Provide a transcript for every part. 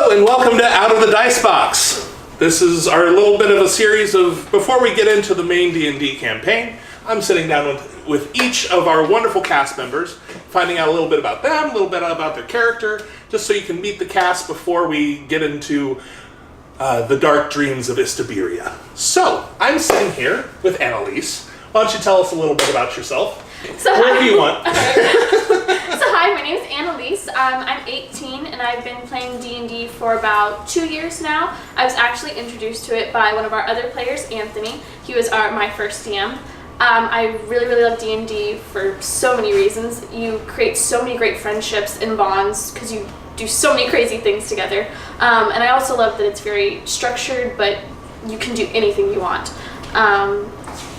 Hello and welcome to Out of the Dice Box. This is our little bit of a series of, before we get into the main D&D campaign, I'm sitting down with each of our wonderful cast members, finding out a little bit about them, a little bit about their character, just so you can meet the cast before we get into the dark dreams of Istabiria. So, I'm sitting here with Annalise. Why don't you tell us a little bit about yourself? Wherever you want. Hi, my name is Annalise. I'm 18 and I've been playing D&D for about 2 years now. I was actually introduced to it by one of our other players, Anthony. He was my first DM. I really love D&D for so many reasons. You create so many great friendships and bonds because you do so many crazy things together. And I also love that it's very structured, but you can do anything you want.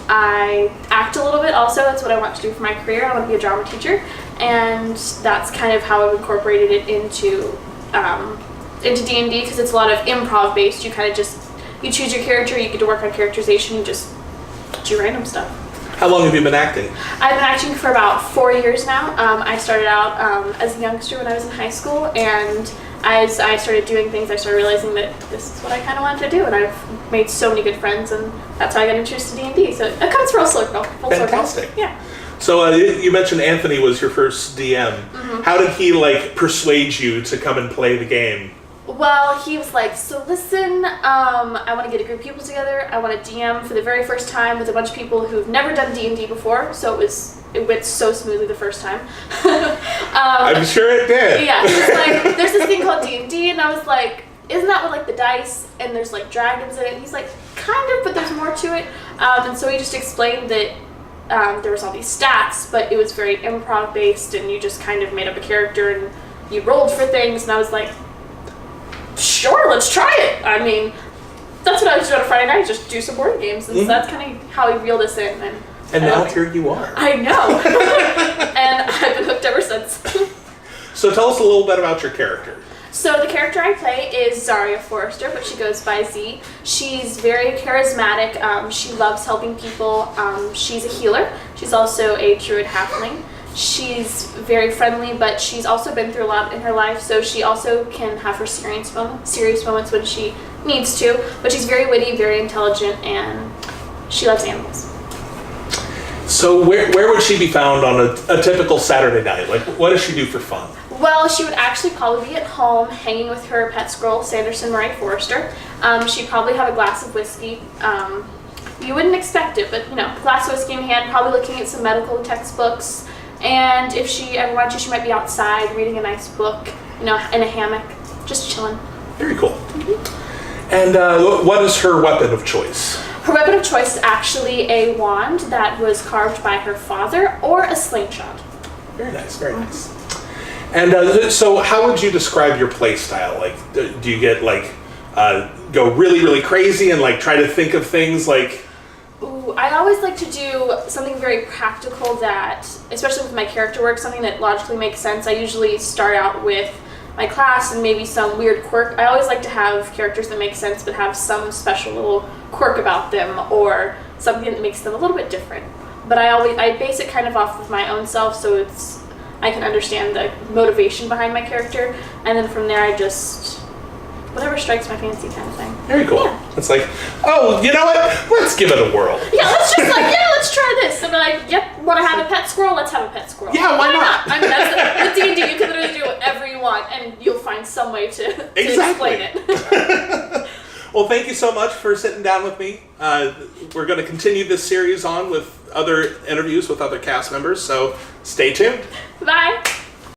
I act a little bit also. That's what I want to do for my career. I want to be a drama teacher, and that's kind of how I've incorporated it into D&D because it's a lot of improv based. You kind of you choose your character, you get to work on characterization, you just do random stuff. How long have you been acting? I've been acting for about 4 years now. I started out as a youngster when I was in high school, and as I started doing things, I started realizing that this is what I kind of wanted to do, and I've made so many good friends, and that's how I got introduced to D&D. So it comes full circle. Fantastic. Yeah. So you mentioned Anthony was your first DM. Mm-hmm. How did he persuade you to come and play the game? Well, he was like, so listen, I want to get a group of people together. I want to DM for the very first time with a bunch of people who've never done D&D before. So it went so smoothly the first time. I'm sure it did. Yeah, he was like, there's this thing called D&D, and I was like, isn't that with the dice and there's dragons in it? And he's like, kind of, but there's more to it. And so he just explained that there was all these stats, but it was very improv based, and you just kind of made up a character and you rolled for things, and I was like, sure, let's try it. I mean, that's what I was doing on Friday night, just do some board games, and so that's kind of how we reeled us in. And now here you are. I know. And I've been hooked ever since. So tell us a little bit about your character. So the character I play is Zaria Forrester, but she goes by Z. She's very charismatic. She loves helping people. She's a healer. She's also a druid halfling. She's very friendly, but she's also been through a lot in her life, so she also can have her serious moments when she needs to. But she's very witty, very intelligent, and she loves animals. So where would she be found on a typical Saturday night? What does she do for fun? Well, she would actually probably be at home hanging with her pet squirrel, Sanderson Murray Forrester. She'd probably have a glass of whiskey. You wouldn't expect it, but a glass of whiskey in hand, probably looking at some medical textbooks. And if she ever wanted to, she might be outside reading a nice book, in a hammock, just chilling. Very cool. Mm-hmm. And what is her weapon of choice? Her weapon of choice is actually a wand that was carved by her father, or a slingshot. Very nice, very nice. And so how would you describe your play style? Do you get go really crazy and try to think of things Ooh, I always like to do something very practical that, especially with my character work, something that logically makes sense. I usually start out with my class and maybe some weird quirk. I always like to have characters that make sense but have some special little quirk about them or something that makes them a little bit different. But I base it kind of off of my own self, so I can understand the motivation behind my character, and then from there I just whatever strikes my fancy kind of thing. Very cool. Yeah. It's oh, you know what? Let's give it a whirl. Yeah, let's try this. And be like, yep, want to have a pet squirrel? Let's have a pet squirrel. Yeah, why not? I mean, that's with D&D, you can literally do whatever you want, and you'll find some way to explain it. Well, thank you so much for sitting down with me. We're going to continue this series on with other interviews with other cast members, so stay tuned. Bye.